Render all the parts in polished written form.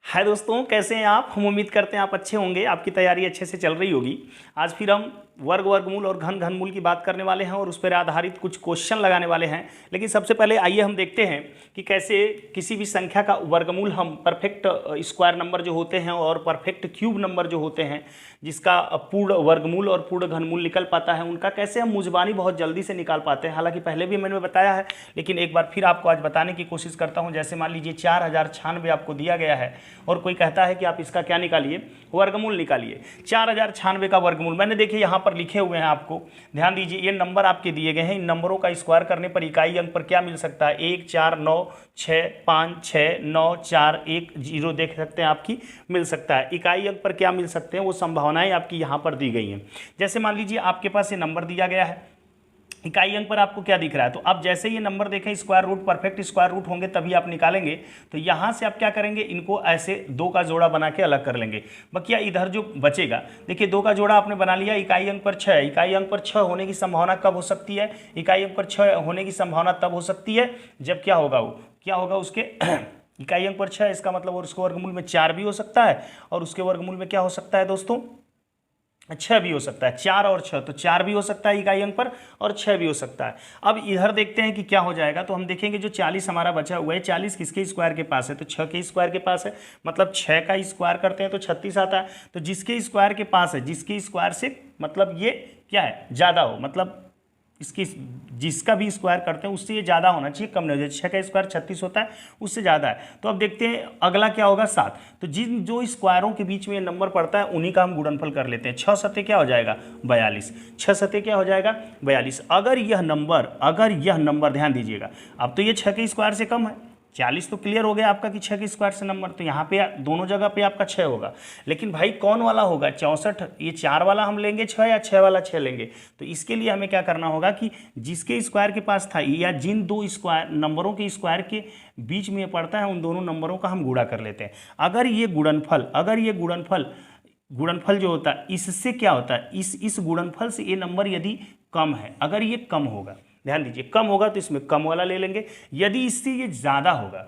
हाय दोस्तों, कैसे हैं आप। हम उम्मीद करते हैं आप अच्छे होंगे, आपकी तैयारी अच्छे से चल रही होगी। आज फिर हम वर्गमूल और घनमूल की बात करने वाले हैं और उस पर आधारित कुछ क्वेश्चन लगाने वाले हैं। लेकिन सबसे पहले आइए हम देखते हैं कि कैसे किसी भी संख्या का वर्गमूल हम परफेक्ट स्क्वायर नंबर जो होते हैं और परफेक्ट क्यूब नंबर जो होते हैं, जिसका पूर्ण वर्गमूल और पूर्ण घनमूल निकल पाता है, उनका कैसे हम मुजबानी बहुत जल्दी से निकाल पाते हैं। हालांकि पहले भी मैंने बताया है, लेकिन एक बार फिर आपको आज बताने की कोशिश करता हूं। जैसे मान लीजिए 4096 आपको दिया गया है और कोई कहता है कि आप इसका क्या निकालिए, वर्गमूल निकालिए। 4096 का वर्गमूल मैंने देखिए यहाँ पर लिखे हुए हैं, आपको ध्यान दीजिए। ये नंबर आपके दिए गए हैं, इन नंबरों का स्क्वायर करने पर इकाई अंक पर क्या मिल सकता है, 1 4 9 6 5 6 9 4 1 0 देख सकते हैं आपकी मिल सकता है। इकाई अंक पर क्या मिल सकते हैं, वो संभावनाएं आपकी यहाँ पर दी गई हैं। जैसे मान लीजिए आपके पास ये नंबर दिया गया है, इकाई अंक पर आपको क्या दिख रहा है, तो अब जैसे ये नंबर देखें square root perfect square root होंगे तभी आप निकालेंगे। तो यहाँ से आप क्या करेंगे, इनको ऐसे दो का जोड़ा बना के अलग कर लेंगे। बकिया इधर जो बचेगा, देखिए दो का जोड़ा आपने बना लिया, इकाई अंक पर 6। इकाई अंक पर 6 होने की संभावना कब हो सकती है, इकाई अंक पर 6 होने की संभावना तब हो सकती है जब क्या होगा, वो क्या होगा उसके इकाई अंक पर 6, इसका मतलब और उसके वर्गमूल में 4 भी हो सकता है और उसके वर्गमूल में क्या हो सकता है दोस्तों, 6 भी हो सकता है। 4 और 6, तो 4 भी हो सकता है इकाई अंक पर और 6 भी हो सकता है। अब इधर देखते हैं कि क्या हो जाएगा। तो हम देखेंगे जो 40 हमारा बचा हुआ है, 40 किसके स्क्वायर के पास है, तो 6 के स्क्वायर के पास है। मतलब 6 का स्क्वायर करते हैं तो 36 आता है। तो जिसके स्क्वायर के पास है, जिसके स्क्वायर से मतलब ये क्या है, ज़्यादा हो, मतलब इसकी जिसका भी स्क्वायर करते हैं उससे ये ज़्यादा होना चाहिए, कम नहीं हो जाए। 6 का स्क्वायर 36 होता है, उससे ज़्यादा है। तो अब देखते हैं अगला क्या होगा, 7। तो जिन जो स्क्वायरों के बीच में ये नंबर पड़ता है उन्हीं का हम गुणनफल कर लेते हैं। 6 सत्ते क्या हो जाएगा, 42। 6 सत्ते क्या हो जाएगा, 42। अगर यह नंबर ध्यान दीजिएगा, अब तो ये 6 के स्क्वायर से कम है। 40 तो क्लियर हो गया आपका कि 6 के स्क्वायर से नंबर, तो यहाँ पे दोनों जगह पे आपका 6 होगा। लेकिन भाई कौन वाला होगा, 64, ये 4 वाला हम लेंगे 6 या 6 वाला 6 लेंगे। तो इसके लिए हमें क्या करना होगा कि जिसके स्क्वायर के पास था या जिन दो स्क्वायर नंबरों के स्क्वायर के बीच में पड़ता है, उन दोनों नंबरों का हम गुणा कर लेते हैं। अगर ये गुणनफल जो होता है, इससे क्या होता है, इस गुणनफल से ये नंबर यदि कम है, अगर ये कम होगा, ध्यान दीजिए कम होगा तो इसमें कम वाला ले लेंगे। यदि इससे ये ज़्यादा होगा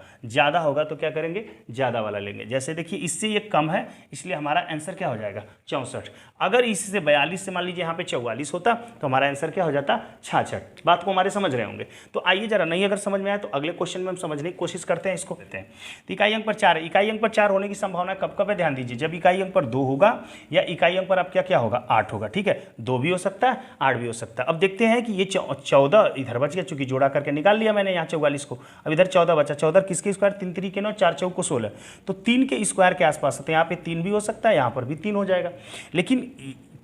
तो क्या करेंगे, ज़्यादा वाला लेंगे। जैसे देखिए इससे ये कम है, इसलिए हमारा आंसर क्या हो जाएगा, 64। अगर इससे 42 से मान लीजिए यहाँ पे 44 होता तो हमारा आंसर क्या हो जाता, 66। बात को हमारे समझ रहे होंगे। तो आइए जरा, नहीं अगर समझ में आए तो अगले क्वेश्चन में हम समझने की कोशिश करते हैं, इसको कहते हैं। तो इकाई अंक पर 4 है, इकाई अंक पर 4 होने की संभावना कब कब है, ध्यान दीजिए। जब इकाई अंक पर 2 होगा या इकाई अंक पर आपका क्या होगा, 8 होगा। ठीक है, 2 भी हो सकता है, 8 भी हो सकता है। अब देखते हैं कि ये 14 इधर बच गया, चूंकि जोड़ा करके निकाल लिया मैंने यहाँ 44 को। अब इधर 14 बचा, 14 किसके स्क्वायर, 3 3 के 9, 4 4 को 16। तो 3 के स्क्वायर के आसपास, तो यहाँ पे 3 भी हो सकता है, यहाँ पर भी 3 हो जाएगा। लेकिन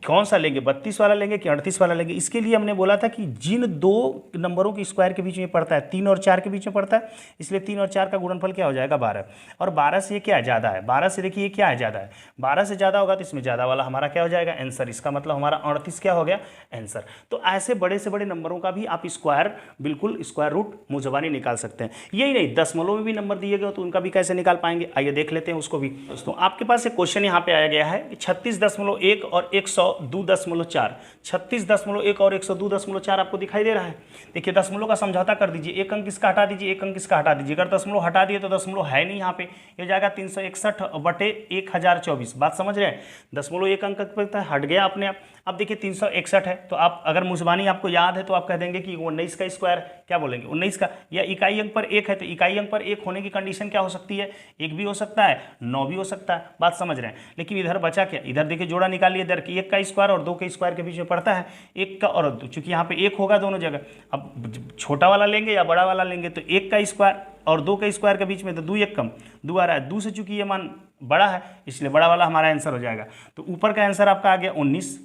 कौन सा लेंगे, 32 वाला लेंगे कि 38 वाला लेंगे। इसके लिए हमने बोला था कि जिन दो नंबरों के स्क्वायर के बीच में पड़ता है, 3 और 4 के बीच में पड़ता है, इसलिए 3 और 4 का गुणनफल क्या हो जाएगा, 12। और 12 से ये क्या है, ज़्यादा है। 12 से देखिए ये क्या है, ज़्यादा है। 12 से ज़्यादा होगा तो इसमें ज़्यादा वाला हमारा क्या हो जाएगा, आंसर। इसका मतलब हमारा 38 क्या हो गया, आंसर। तो ऐसे बड़े से बड़े नंबरों का भी आप स्क्वायर, बिल्कुल स्क्वायर रूट मुजबानी निकाल सकते हैं। यही नहीं, दशमलव में भी नंबर दिए गए तो उनका भी कैसे निकाल पाएंगे, आइए देख लेते हैं उसको भी। दोस्तों आपके पास एक क्वेश्चन यहाँ पे आया गया है, 36.1 और 102.4। 36.1 और 102.4 आपको दिखाई दे रहा है। देखिए दशमलव का समझौता कर दीजिए, एक अंक इसका हटा दीजिए, एक अंक इसका हटा दीजिए। अगर दशमलव हटा दिए तो दशमलव है नहीं यहाँ पे, ये जाएगा 361/1024। बात समझ रहे हैं, दशमलव एक अंक पर हट गया अपने आप। अब देखिए 361 है, तो आप अगर मुजबानी आपको याद है तो आप कह देंगे कि 19 का स्क्वायर, क्या बोलेंगे 19 का, या इकाई अंक पर 1 है तो इकाई अंक पर 1 होने की कंडीशन क्या हो सकती है, 1 भी हो सकता है, 9 भी हो सकता है। बात समझ रहे हैं। लेकिन इधर बचा क्या, इधर देखिए जोड़ा निकालिए, इधर 1 का स्क्वायर और 2 के स्क्वायर के बीच में पड़ता है, 1 का और 2, चूंकि यहाँ पे 1 होगा दोनों जगह। अब छोटा वाला लेंगे या बड़ा वाला लेंगे, तो 1 का स्क्वायर और 2 के स्क्वायर के बीच में तो 2 1 कम 2 आ रहा है, 2 से चूंकि ये मान बड़ा है इसलिए बड़ा वाला हमारा आंसर हो जाएगा। तो ऊपर का आंसर आपका आ गया 19।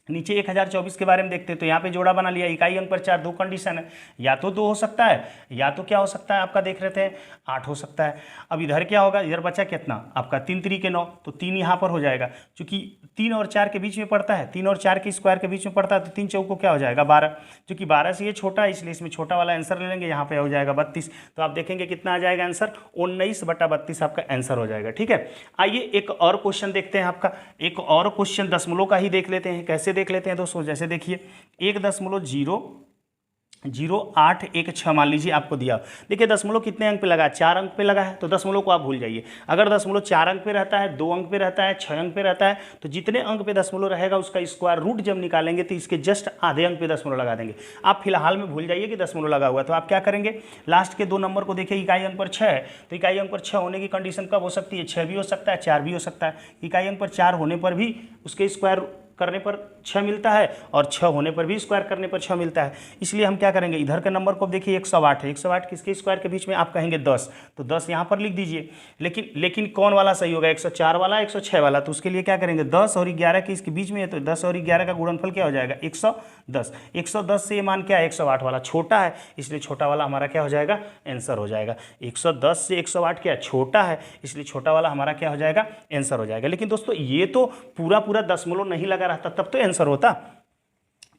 नीचे 1024 के बारे में देखते हैं, तो यहाँ पे जोड़ा बना लिया, इकाई अंक पर 4, 2 कंडीशन है, या तो 2 हो सकता है या तो क्या हो सकता है आपका, देख रहे थे 8 हो सकता है। अब इधर क्या होगा, इधर बचा कितना आपका 3 3 के 9, तो 3 यहाँ पर हो जाएगा, क्योंकि 3 और 4 के बीच में पड़ता है, 3 और 4 के स्क्वायर के बीच में पड़ता है, तो 3 चौको क्या हो जाएगा 12, क्योंकि 12 से ये छोटा है इसलिए इसमें छोटा वाला आंसर ले लेंगे, यहाँ पे हो जाएगा 32। तो आप देखेंगे कितना आ जाएगा आंसर, 19/32 आपका आंसर हो जाएगा। ठीक है, आइए एक और क्वेश्चन देखते हैं आपका, एक और क्वेश्चन दशमलव का ही देख लेते हैं। कैसे देख लेते हैं दोस्तों, जैसे देखिए 1.0 0.816 मान लीजिए आपको दिया। देखिए दशमलव कितने अंक पे लगा है, 4 अंक पे लगा है, तो दशमलव को आप भूल जाइए। अगर दशमलव 4 अंक पे रहता है, 2 अंक पे रहता है, 6 अंक पे रहता है, तो जितने अंक पे दशमलव रहेगा उसका स्क्वायर रूट जब निकालेंगे तो इसके जस्ट आधे अंक पे दशमलव लगा देंगे। आप फिलहाल में भूल जाइए कि दशमलव लगा हुआ है, तो आप क्या करेंगे, लास्ट के 2 नंबर को देखिए, इकाई अंक पर 6 है, तो इकाई अंक पर 6 होने की कंडीशन कब हो सकती है, 6 भी हो सकता है, 4 भी हो सकता है। इकाई अंक पर 4 होने पर भी उसके स्क्वायर करने पर 6 मिलता है, और 6 होने पर भी स्क्वायर करने पर 6 मिलता है। इसलिए हम क्या करेंगे, इधर के नंबर को देखिए 108 है, 108 किसके स्क्वायर के बीच में, आप कहेंगे 10, तो 10 यहाँ पर लिख दीजिए। लेकिन कौन वाला सही होगा, 104 वाला, 106 वाला, तो उसके लिए क्या करेंगे, 10 और 11 के इसके बीच में है, तो 10 और 11 का गुणनफल क्या हो जाएगा, 110। 110 से ये मान क्या है, 108 वाला छोटा है, इसलिए छोटा वाला हमारा क्या हो जाएगा, आंसर हो जाएगा। 110 से 108 क्या छोटा है, इसलिए छोटा वाला हमारा क्या हो जाएगा, आंसर हो जाएगा। लेकिन दोस्तों ये तो पूरा दशमलव नहीं लगा रहता तब तो आंसर होता,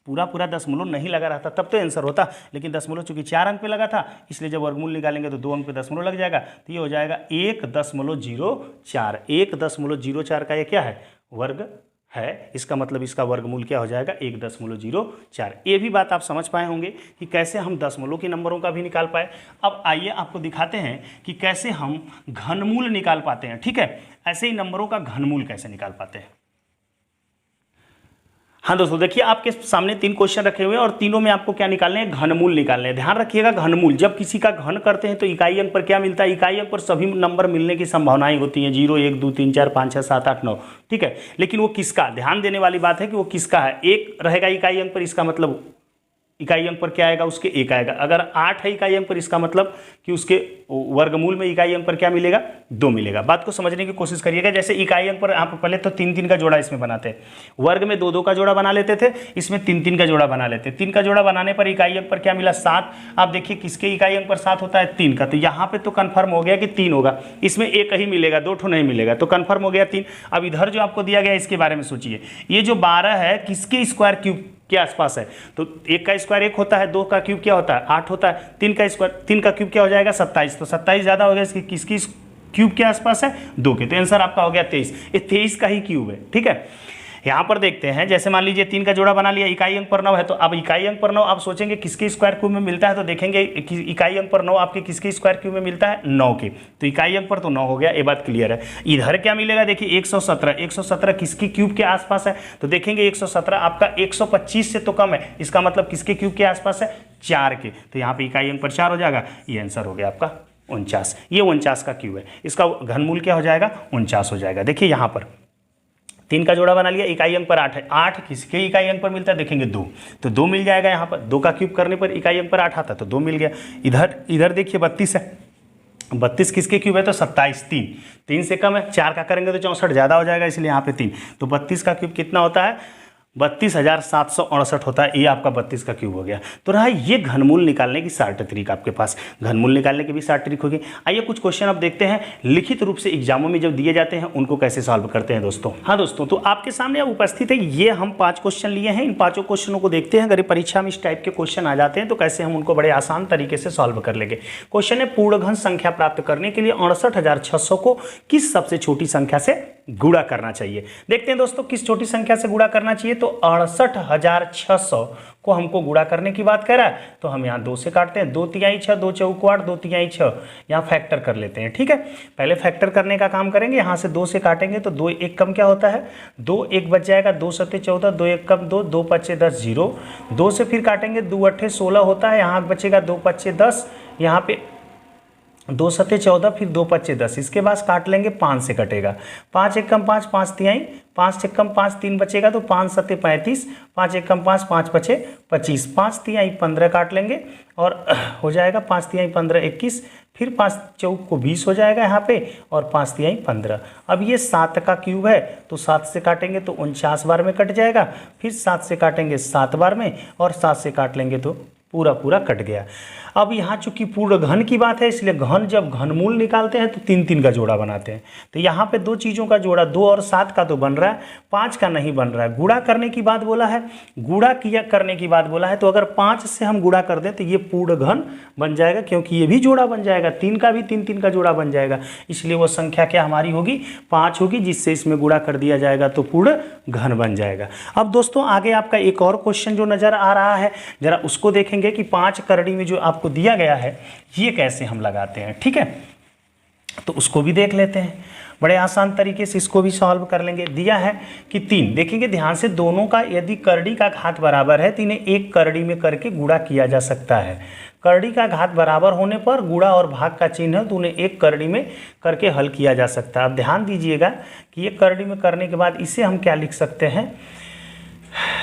पूरा दशमलव नहीं लगा रहता तब तो आंसर होता, लेकिन दशमलव चूंकि 4 अंक पे लगा था, इसलिए जब वर्गमूल निकालेंगे तो 2 अंक पे दशमलव लग जाएगा, तो ये हो जाएगा 1.04। 1.04 का ये क्या है, वर्ग है, इसका मतलब इसका वर्गमूल क्या हो जाएगा, 1.04। ये भी बात आप समझ पाए होंगे कि कैसे हम दशमलव के नंबरों का भी निकाल पाए। अब आइए आपको दिखाते हैं कि कैसे हम घनमूल निकाल पाते हैं। ठीक है, ऐसे ही नंबरों का घनमूल कैसे निकाल पाते हैं। हाँ दोस्तों देखिए, आपके सामने 3 क्वेश्चन रखे हुए हैं और तीनों में आपको क्या निकालने हैं, घनमूल निकालने हैं। ध्यान रखिएगा, घनमूल जब किसी का घन करते हैं तो इकाई अंक पर क्या मिलता है, इकाई अंक पर सभी नंबर मिलने की संभावनाएं होती हैं, 0 1 2 3 4 5 6 7 8 9। ठीक है, लेकिन वो किसका, ध्यान देने वाली बात है कि वो किसका है, 1 रहेगा इकाई अंक पर, इसका मतलब इकाई अंक पर क्या आएगा, उसके 1 आएगा। अगर 8 है इकाई अंक पर, इसका मतलब कि उसके वर्गमूल में इकाई अंक पर क्या मिलेगा, 2 मिलेगा। बात को समझने की कोशिश करिएगा। जैसे इकाई अंक पर आप पहले तो 3 का जोड़ा इसमें बनाते हैं, वर्ग में 2 का जोड़ा बना लेते थे, इसमें 3 का जोड़ा बना लेते। 3 का जोड़ा बनाने पर इकाई अंक पर क्या मिला, 7। आप देखिए किसके इकाई अंक पर 7 होता है, 3 का, तो यहाँ पे तो कन्फर्म हो गया कि 3 होगा, इसमें 1 ही मिलेगा, 2 नहीं मिलेगा, तो कन्फर्म हो गया 3। अब इधर जो आपको दिया गया इसके बारे में सोचिए, ये जो 12 है किसके स्क्वायर क्यूब के आसपास है, तो 1 का स्क्वायर 1 होता है, 2 का क्यूब क्या होता है, 8 होता है, 3 का स्क्वायर 3 का क्यूब क्या हो जाएगा, 27, तो 27 ज़्यादा हो गया, इसकी किसकी क्यूब के आसपास है, 2 के, तो आंसर आपका हो गया 23। ये 23 का ही क्यूब है। ठीक है, यहाँ पर देखते हैं, जैसे मान लीजिए 3 का जोड़ा बना लिया, इकाई अंक पर 9 है, तो अब इकाई अंक पर 9 आप सोचेंगे किसके स्क्वायर क्यूब में मिलता है, तो देखेंगे इकाई अंक पर 9 आपके किसके स्क्वायर क्यूब में मिलता है, 9 के, तो इकाई अंक पर तो 9 हो गया, ये बात क्लियर है। इधर क्या मिलेगा, देखिए 117 किसके क्यूब के आसपास है, तो देखेंगे 117 आपका 125 से तो कम है, इसका मतलब किसके क्यूब के आसपास है, 4 के, तो यहाँ पे इकाई अंक पर 4 हो जाएगा, ये आंसर हो गया आपका 49। ये 49 का क्यूब है, इसका घनमूल क्या हो जाएगा, 49 हो जाएगा। देखिए यहाँ पर 3 का जोड़ा बना लिया, इकाई अंक पर 8 है, 8 किसके इकाई अंक पर मिलता है, देखेंगे 2, तो 2 मिल जाएगा। यहाँ पर 2 का क्यूब करने पर इकाई अंक पर 8 आता है, तो 2 मिल गया। इधर देखिए 32 है, 32 किसके क्यूब है, तो 27, 3 से कम है, 4 का करेंगे तो 64 ज़्यादा हो जाएगा, इसलिए यहाँ पे 3, तो 32 का क्यूब कितना होता है, 32,768 होता है। ये आपका 32 का क्यूब हो गया। तो रहा ये घनमूल निकालने की 60 तरीक आपके पास, घनमूल निकालने की भी 60 तरीक होगी। आइए कुछ क्वेश्चन अब देखते हैं, लिखित रूप से एग्जामों में जब दिए जाते हैं उनको कैसे सॉल्व करते हैं दोस्तों। हाँ दोस्तों, तो आपके सामने अब उपस्थित है, ये हम 5 क्वेश्चन लिए हैं, इन 5 क्वेश्चनों को देखते हैं। अगर परीक्षा में इस टाइप के क्वेश्चन आ जाते हैं तो कैसे हम उनको बड़े आसान तरीके से सॉल्व कर लेंगे। क्वेश्चन है, पूर्ण घन संख्या प्राप्त करने के लिए 69600 को किस सबसे छोटी संख्या से गुणा करना चाहिए। देखते हैं दोस्तों, किस छोटी संख्या से गुणा करना चाहिए, तो 68600 को हमको गुणा करने की बात कह रहा है, तो हम यहाँ 2 से काटते हैं, 2 तिहाई 6, 2 चौको 8, 2 तिहाई 6, यहाँ फैक्टर कर लेते हैं। ठीक है, पहले फैक्टर करने का काम करेंगे, यहाँ से 2 से काटेंगे तो 2 1 कम क्या होता है, 2 1 बच जाएगा, 2 7 14, 2 1 कम 2, 2 5 10 0, 2 से फिर काटेंगे, 2 8 16 होता है, यहाँ बचेगा 2 5 10, यहाँ पे 2 7 14, फिर 2 5 10, इसके बाद काट लेंगे, 5 से कटेगा, 5 1 कम 5, 5 तिहाई, 5 1 कम 5, 3 बचेगा, तो 5 7 35, 5 1 कम 5, 5 बचे 25, 5 तिहाई 15 काट लेंगे और हो जाएगा 5 तिहाई 15 21, फिर 5 चौक को 20 हो जाएगा यहाँ पे, और 5 तिहाई 15। अब ये 7 का क्यूब है, तो 7 से काटेंगे तो 49 बार में कट जाएगा, फिर 7 से काटेंगे 7 बार में, और 7 से काट लेंगे तो पूरा कट गया। अब यहाँ चूंकि पूर्ण घन की बात है, इसलिए घन जब घनमूल निकालते हैं तो 3 का जोड़ा बनाते हैं। तो यहाँ पे 2 चीज़ों का जोड़ा, 2 और 7 का तो बन रहा है, 5 का नहीं बन रहा है। गुणा करने की बात बोला है, गुणा किया करने की बात बोला है, तो अगर 5 से हम गुणा कर दें तो ये पूर्ण घन बन जाएगा, क्योंकि ये भी जोड़ा बन जाएगा, 3 का भी 3 का जोड़ा बन जाएगा, इसलिए वो संख्या क्या हमारी होगी, 5 होगी, जिससे इसमें गुणा कर दिया जाएगा तो पूर्ण घन बन जाएगा। अब दोस्तों आगे आपका एक और क्वेश्चन जो नज़र आ रहा है, जरा उसको देखेंगे। देखेंगे कि 5 करड़ी में जो आपको दिया गया है ये कैसे हम लगाते हैं, ठीक है। तो उसको भी देख लेते हैं, बड़े आसान तरीके से इसको भी सॉल्व कर लेंगे। दिया है कि 3, देखेंगे ध्यान से, दोनों का यदि करड़ी का घात बराबर है तो इन्हें एक करड़ी में करके गुणा किया जा सकता है। करड़ी का घात बराबर होने पर गुणा और भाग का चिन्ह है तो उन्हें एक करड़ी में करके हल किया जा सकता है। अब ध्यान दीजिएगा कि ये करड़ी में करने के बाद इसे हम क्या लिख सकते हैं,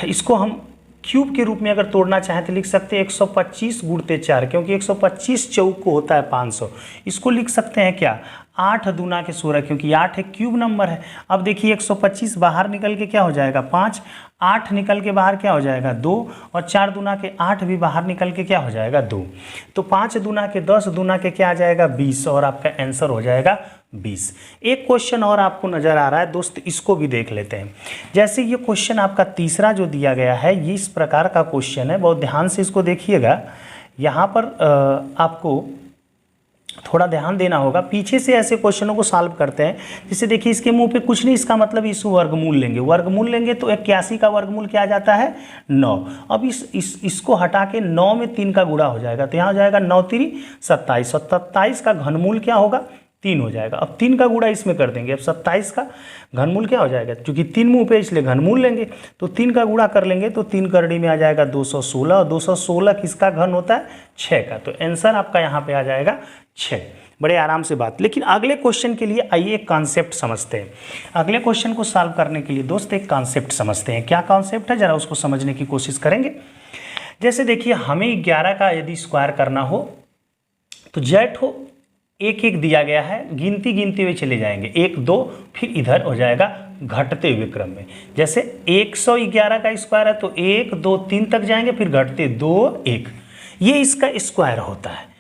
इसको हम क्यूब के रूप में अगर तोड़ना चाहें तो लिख सकते हैं 125 गुणते 4, क्योंकि 125 चौक को होता है 500। इसको लिख सकते हैं क्या, 8 दूना के 16, क्योंकि 8 एक क्यूब नंबर है। अब देखिए 125 बाहर निकल के क्या हो जाएगा 5, 8 निकल के बाहर क्या हो जाएगा 2, और 4 दूना के 8 भी बाहर निकल के क्या हो जाएगा 2। तो 5 दूना के 10 दूना के क्या आ जाएगा 20, और आपका आंसर हो जाएगा 20। एक क्वेश्चन और आपको नजर आ रहा है दोस्त, इसको भी देख लेते हैं। जैसे ये क्वेश्चन आपका तीसरा जो दिया गया है, ये इस प्रकार का क्वेश्चन है, बहुत ध्यान से इसको देखिएगा। यहाँ पर आपको थोड़ा ध्यान देना होगा, पीछे से ऐसे क्वेश्चनों को सॉल्व करते हैं। जैसे देखिए इसके मुंह पे कुछ नहीं, इसका मतलब इस वर्गमूल लेंगे, वर्गमूल लेंगे तो 81 का वर्गमूल क्या आ जाता है 9। अब इसको हटा के 9 में 3 का गुणा हो जाएगा, तो यहाँ हो जाएगा 9 3 27, और 27 का घनमूल क्या होगा 3 हो जाएगा। अब 3 का गुणा इसमें कर देंगे, अब 27 का घनमूल क्या हो जाएगा, क्योंकि 3 मुंह पे इसलिए घनमूल लेंगे, तो 3 का गुणा कर लेंगे तो 3 करड़ी में आ जाएगा 216, और 216 किसका घन होता है 6 का, तो आंसर आपका यहाँ पे आ जाएगा 6। बड़े आराम से बात। लेकिन अगले क्वेश्चन के लिए आइए एक कॉन्सेप्ट समझते हैं। अगले क्वेश्चन को सॉल्व करने के लिए दोस्त एक कॉन्सेप्ट समझते हैं। क्या कॉन्सेप्ट है, जरा उसको समझने की कोशिश करेंगे। जैसे देखिए हमें 11 का यदि स्क्वायर करना हो तो जेठ हो एक एक दिया गया है, गिनती गिनते हुए चले जाएंगे, 1 2 फिर इधर हो जाएगा घटते हुए क्रम में। जैसे 111 का स्क्वायर है तो 1 2 3 तक जाएंगे, फिर घटते 2 1, ये इसका स्क्वायर होता है।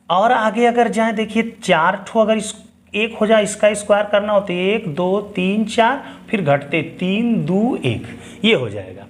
और आगे अगर जाए देखिए 4 ठो अगर एक हो जाए, इसका स्क्वायर करना हो तो 1 2 3 4, फिर घटते 3 2 1, ये हो जाएगा,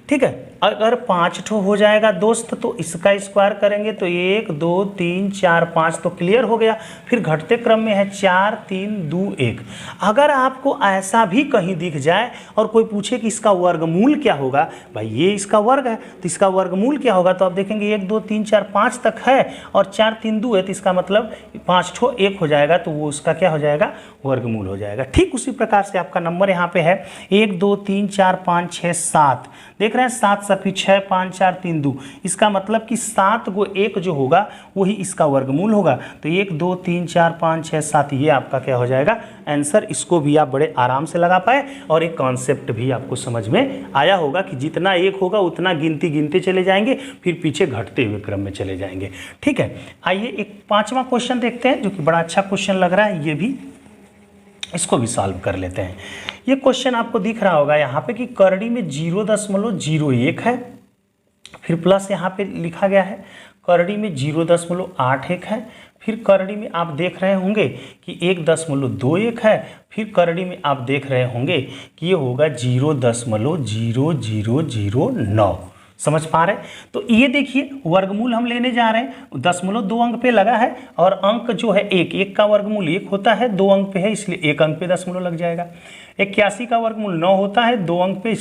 ठीक है। अगर 5 ठो हो जाएगा दोस्त तो इसका स्क्वायर करेंगे तो 1 2 3 4 5, तो क्लियर हो गया। फिर घटते क्रम में है 4 3 2 1। अगर आपको ऐसा भी कहीं दिख जाए और कोई पूछे कि इसका वर्गमूल क्या होगा, भाई ये इसका वर्ग है तो इसका वर्गमूल क्या होगा, तो आप देखेंगे 1 2 3 4 5 तक है और 4 3 2 है, तो इसका मतलब 5 ठो 1 हो जाएगा, तो वो उसका क्या हो जाएगा वर्गमूल हो जाएगा। ठीक उसी प्रकार से आपका नंबर यहाँ पे है 1 2 3 4 5 6 7, देख रहे हैं 7 फिर 6 5 4 3 2, इसका मतलब कि 7 को 1 जो होगा वही इसका वर्गमूल होगा। तो 1 2 3 4 5 6 7, ये आपका क्या हो जाएगा आंसर। इसको भी आप बड़े आराम से लगा पाए और एक कॉन्सेप्ट भी आपको समझ में आया होगा कि जितना 1 होगा उतना गिनती गिनते चले जाएंगे, फिर पीछे घटते हुए क्रम में चले जाएंगे, ठीक है। आइए एक 5वां क्वेश्चन देखते हैं जो कि बड़ा अच्छा क्वेश्चन लग रहा है, ये भी इसको भी सॉल्व कर लेते हैं। ये क्वेश्चन आपको दिख रहा होगा यहाँ पे कि करड़ी में 0.01 है, फिर प्लस यहाँ पे लिखा गया है करड़ी में 0.81 है, फिर करड़ी में आप देख रहे होंगे कि 1.21 है, फिर करड़ी में आप देख रहे होंगे कि ये होगा 0.0009। समझ पा रहे हैं? तो ये देखिए वर्गमूल हम लेने जा रहे हैं, 0.2 अंक पे लगा है और अंक जो है 1 का वर्गमूल 1 होता है, 2 अंक पे है इसलिए 1 अंक पे 0 लग जाएगा। 81 का वर्गमूल 9 होता है, 2 अंक पे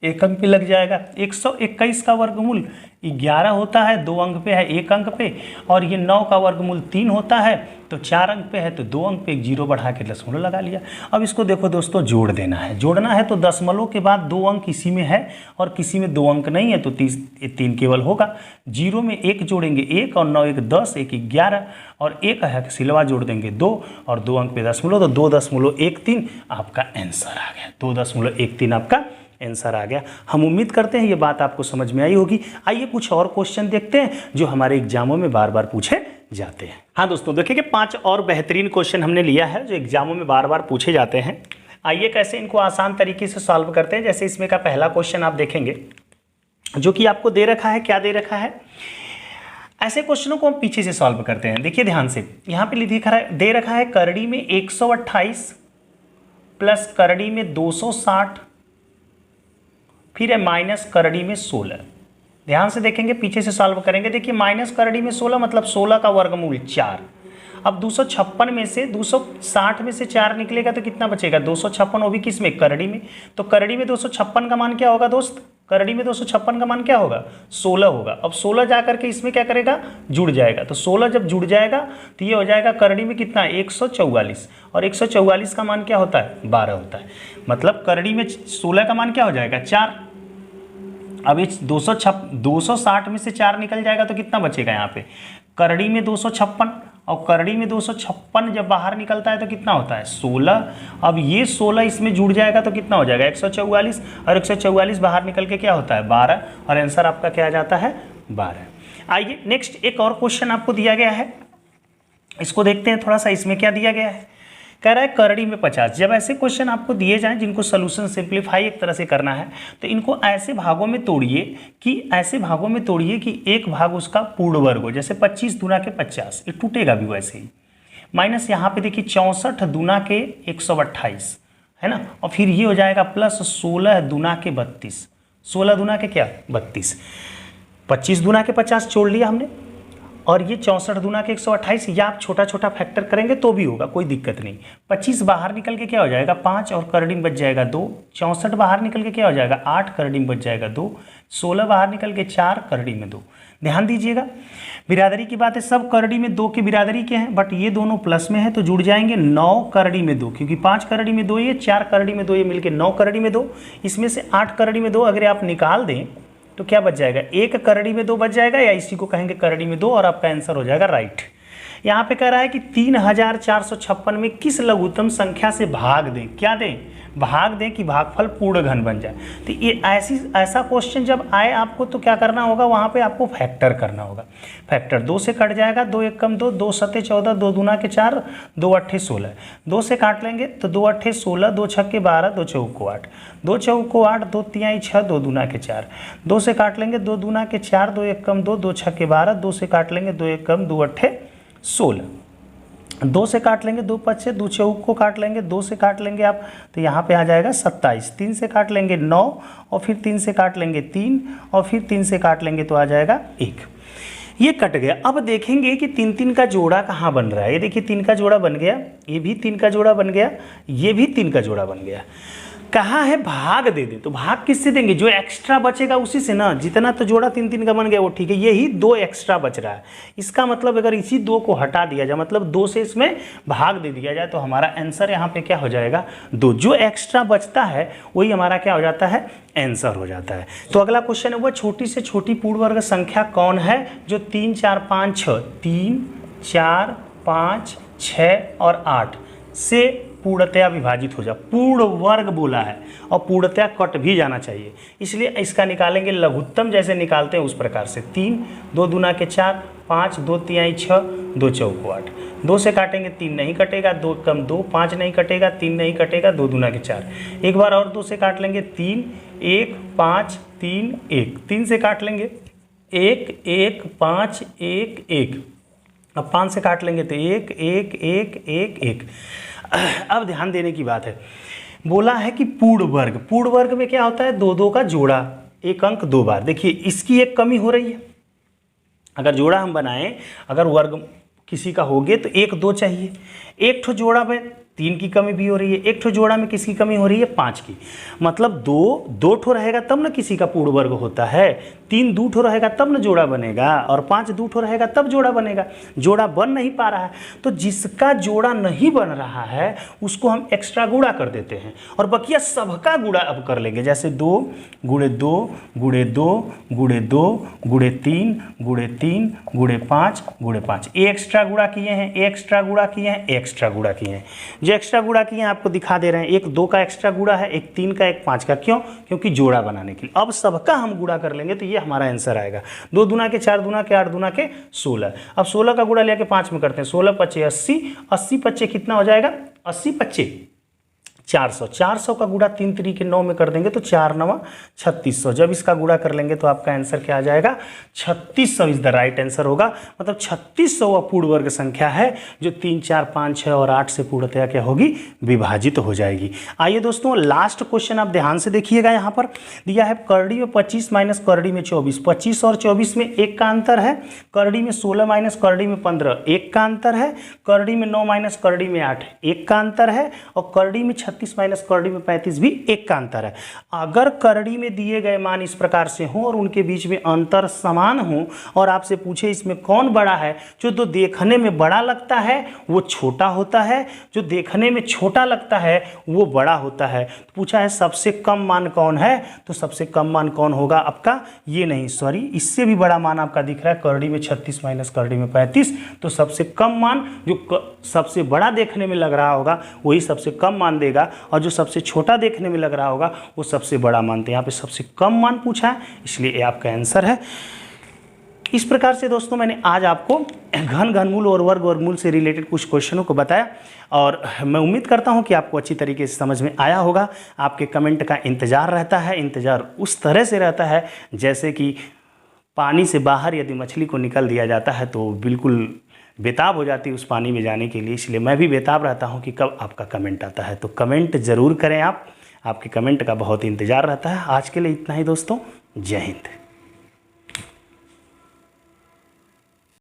1 अंक पे लग जाएगा। 121 का वर्गमूल 11 होता है, 2 अंक पे है 1 अंक पे, और ये 9 का वर्गमूल 3 होता है तो 4 अंक पे है तो 2 अंक पे 1 0 बढ़ा के 0 लगा लिया। अब इसको देखो दोस्तों जोड़ देना है, जोड़ना है तो दशमलव के बाद 2 अंक किसी में है और किसी में 2 अंक नहीं है तो 3 केवल होगा। 0 में 1 जोड़ेंगे 1 और 9 1 10 1 11 और 1 है सिलवा जोड़ देंगे 2 और 2 अंक पे दशमलव, तो 2.13 आपका आंसर आ गया। 2.13 आपका आंसर आ गया। हम उम्मीद करते हैं ये बात आपको समझ में आई होगी। आइए कुछ और क्वेश्चन देखते हैं जो हमारे एग्जामों में बार बार पूछे जाते हैं। हाँ दोस्तों देखिए कि 5 और बेहतरीन क्वेश्चन हमने लिया है जो एग्जामों में बार बार पूछे जाते हैं। आइए कैसे इनको आसान तरीके से सॉल्व करते हैं। जैसे इसमें का पहला क्वेश्चन आप देखेंगे जो कि आपको दे रखा है, क्या दे रखा है, ऐसे क्वेश्चनों को हम पीछे से सॉल्व करते हैं। देखिए ध्यान से, यहाँ पे दे रखा है करड़ी में 128 प्लस करड़ी में 260 फिर है माइनस करड़ी में 16। ध्यान से देखेंगे, पीछे से सॉल्व करेंगे। देखिए माइनस करड़ी में 16 मतलब 16 का वर्गमूल 4। अब 256 में से 260 में से 4 निकलेगा तो कितना बचेगा 256, वो भी किस में करड़ी में। तो करड़ी में 256 का मान क्या होगा दोस्त, करड़ी में 256 का मान क्या होगा 16 होगा। अब 16 जा करके इसमें क्या करेगा जुड़ जाएगा, तो 16 जब जुड़ जाएगा तो ये हो जाएगा करड़ी में कितना 144, और 144 का मान क्या होता है 12 होता है। मतलब करड़ी में 16 का मान क्या हो जाएगा 4। अब ये 260 में से 4 निकल जाएगा तो कितना बचेगा यहाँ पे करड़ी में 256, और करड़ी में 256 जब बाहर निकलता है तो कितना होता है 16। अब ये 16 इसमें जुड़ जाएगा तो कितना हो जाएगा 144, और 144 बाहर निकल के क्या होता है 12, और आंसर आपका क्या आ जाता है 12। आइए नेक्स्ट एक और क्वेश्चन आपको दिया गया है, इसको देखते हैं थोड़ा सा। इसमें क्या दिया गया है, कह रहा है करड़ी में 50। जब ऐसे क्वेश्चन आपको दिए जाएं जिनको सोल्यूशन सिंप्लीफाई एक तरह से करना है, तो इनको ऐसे भागों में तोड़िए कि एक भाग उसका पूर्ण वर्ग हो। जैसे 25 दूना के 50, ये टूटेगा भी वैसे ही। माइनस यहाँ पे देखिए 64 दूना के 128 है ना, और फिर ये हो जाएगा प्लस 16 दूना के 32, 16 दूना के क्या 32, 25 दूना के 50 छोड़ लिया हमने, और ये 64 दूना के 128, या आप छोटा छोटा फैक्टर करेंगे तो भी होगा, कोई दिक्कत नहीं। 25 बाहर निकल के क्या हो जाएगा 5, और करड़ी में बच जाएगा 2। 64 बाहर निकल के क्या हो जाएगा 8, करड़ी में बच जाएगा 2। 16 बाहर निकल के 4, करड़ी में 2। ध्यान दीजिएगा बिरादरी की बात है, सब करड़ी में 2 की बिरादरी के हैं, बट ये दोनों प्लस में है तो जुड़ जाएंगे 9 करड़ी में 2, क्योंकि 5 करड़ी में 2 ये, 4 करड़ी में 2 ये मिलके 9 करड़ी में 2। इसमें से 8 करड़ी में 2 अगर आप निकाल दें तो क्या बच जाएगा 1 करड़ी में 2 बच जाएगा, या इसी को कहेंगे करड़ी में 2, और आपका आंसर हो जाएगा राइट। यहाँ पे कह रहा है कि 3456 में किस लघुत्तम संख्या से भाग दें, क्या दें भाग दें कि भागफल पूर्ण घन बन जाए। तो ये ऐसा क्वेश्चन जब आए आपको तो क्या करना होगा, वहाँ पे आपको फैक्टर करना होगा। फैक्टर 2 से कट जाएगा, 2 एक कम 2, 2 सत्ते 14, 2 दूना के 4, 2 अट्ठे 16। 2 से काट लेंगे तो 2 अट्ठे 16, 2 छक्के 12, 2 चौको 8, 2 चौको 8, 2 तिहाई 6, 2 दूना के 4। 2 से काट लेंगे 2 दूना के 4, 2 एक कम 2, 2 छक्के 12, 2 से काट लेंगे 2 एक कम 2 अट्ठे 16। 2 से काट लेंगे 2 पच्चे, 2 चौक को काट लेंगे, 2 से काट लेंगे आप तो यहाँ पे आ जाएगा 27। 3 से काट लेंगे 9, और फिर 3 से काट लेंगे 3, और फिर 3 से काट लेंगे तो आ जाएगा 1। ये कट गया। अब देखेंगे कि 3 का जोड़ा कहाँ बन रहा है। ये देखिए 3 का जोड़ा बन गया, ये भी 3 का जोड़ा बन गया, ये भी 3 का जोड़ा बन गया। कहाँ है भाग दे दे, तो भाग किससे देंगे, जो एक्स्ट्रा बचेगा उसी से ना। जितना तो जोड़ा 3 का बन गया वो ठीक है, यही 2 एक्स्ट्रा बच रहा है। इसका मतलब अगर इसी 2 को हटा दिया जाए, मतलब 2 से इसमें भाग दे दिया जाए, तो हमारा आंसर यहाँ पे क्या हो जाएगा 2। जो एक्स्ट्रा बचता है वही हमारा क्या हो जाता है आंसर हो जाता है। तो अगला क्वेश्चन है वह छोटी से छोटी पूर्ण वर्ग संख्या कौन है जो 3, 4, 5, 6, 3, 4, 5, 6 और 8 से पूर्णतया विभाजित हो जाए। पूर्ण वर्ग बोला है और पूर्णतया कट भी जाना चाहिए, इसलिए इसका निकालेंगे लघुत्तम जैसे निकालते हैं उस प्रकार से। 3, 2 दूना के 4, 5, 2 तिहाई 6, 2 चौको 8। 2 से काटेंगे 3 नहीं कटेगा, 2 कम 2, 5 नहीं कटेगा, 3 नहीं कटेगा, 2 दूना के 4। एक बार और 2 से काट लेंगे 3, 1, 5, 3, 1। 3 से काट लेंगे 1, 1, 5, 1, 1। अब 5 से काट लेंगे तो 1, 1, 1, 1, 1। अब ध्यान देने की बात है, बोला है कि पूर्ण वर्ग में क्या होता है 2 का जोड़ा, एक अंक 2 बार। देखिए इसकी एक कमी हो रही है, अगर जोड़ा हम बनाएं, अगर वर्ग किसी का हो गया तो 1, 2 चाहिए। एक ठो जोड़ा में 3 की कमी भी हो रही है, एक ठो जोड़ा में किसकी कमी हो रही है 5 की। मतलब 2 ठो रहेगा तब ना किसी का पूर्ण वर्ग होता है, 3 2 ठो रहेगा तब ना जोड़ा बनेगा, और 5 2 ठो रहेगा तब जोड़ा बनेगा। जोड़ा बन नहीं पा रहा है, तो जिसका जोड़ा नहीं बन रहा है उसको हम एक्स्ट्रा गुणा कर देते हैं, और बकिया सबका गुणा अब कर लेंगे। जैसे 2 गुणे 2 गुणे 2 गुणे 2 गुणे 3 गुणे 3 गुणे 5 गुणे 5। ये एक्स्ट्रा गुणा किए हैं, एक्स्ट्रा गुणा किए हैं, एक्स्ट्रा गुणा किए हैं। जो एक्स्ट्रा गुणा किए हैं आपको दिखा दे रहे हैं, एक 2 का एक्स्ट्रा गुणा है, एक 3 का, एक 5 का। क्यों? क्योंकि जोड़ा बनाने के लिए। अब सबका हम गुणा कर लेंगे तो ये हमारा आंसर आएगा। 2 दूना के 4 दूना के 8 दूना के 16। अब 16 का गुणा लेके 5 में करते हैं, 16 पच्चे 80, 80 पच्चे कितना हो जाएगा 80 पच्चे 400। 400 का गुणा 3 3 के 9 में कर देंगे तो 4 9 3600। जब इसका गुणा कर लेंगे तो आपका आंसर क्या आ जाएगा 3600 इज द राइट आंसर होगा। मतलब 3600 पूर्ण वर्ग संख्या है जो 3 4 5 6 और 8 से पूर्णतया क्या होगी विभाजित हो जाएगी। आइए दोस्तों लास्ट क्वेश्चन आप ध्यान से देखिएगा, यहाँ पर दिया है करड़ी में 25 माइनस करड़ी में 24। 25 और 24 में 1 का अंतर है, करड़ी में 16 माइनस करड़ी में 15 1 का अंतर है, करड़ी में 9 माइनस करड़ी में 8 1 का अंतर है, और करड़ी में 36 माइनस करड़ी में 35 भी 1 का अंतर है। अगर करड़ी में दिए गए मान इस प्रकार से हों और उनके बीच में अंतर समान हो और आपसे पूछे इसमें कौन बड़ा है, जो तो देखने में बड़ा लगता है वो छोटा होता है, जो देखने में छोटा लगता है वो बड़ा होता है। तो पूछा है सबसे कम मान कौन है, तो सबसे कम मान कौन होगा आपका, ये नहीं सॉरी, इससे भी बड़ा मान आपका दिख रहा है करड़ी में 36 माइनस करड़ी में 35, तो सबसे कम मान जो सबसे बड़ा देखने में लग रहा होगा वही सबसे कम मान देगा, और जो सबसे छोटा देखने में लग रहा होगा वो सबसे बड़ा मानते हैं। यहाँ पे सबसे कम मान पूछा है, इसलिए ये आपका आंसर है। इस प्रकार से दोस्तों मैंने आज आपको घन घनमूल और वर्ग वर्गमूल से रिलेटेड कुछ क्वेश्चनों को बताया, और मैं उम्मीद करता हूं कि आपको अच्छी तरीके से समझ में आया होगा। आपके कमेंट का इंतज़ार रहता है, इंतज़ार उस तरह से रहता है जैसे कि पानी से बाहर यदि मछली को निकल दिया जाता है तो बिल्कुल बेताब हो जाती है उस पानी में जाने के लिए, इसलिए मैं भी बेताब रहता हूं कि कब आपका कमेंट आता है। तो कमेंट ज़रूर करें आप, आपके कमेंट का बहुत इंतज़ार रहता है। आज के लिए इतना ही दोस्तों, जय हिंद।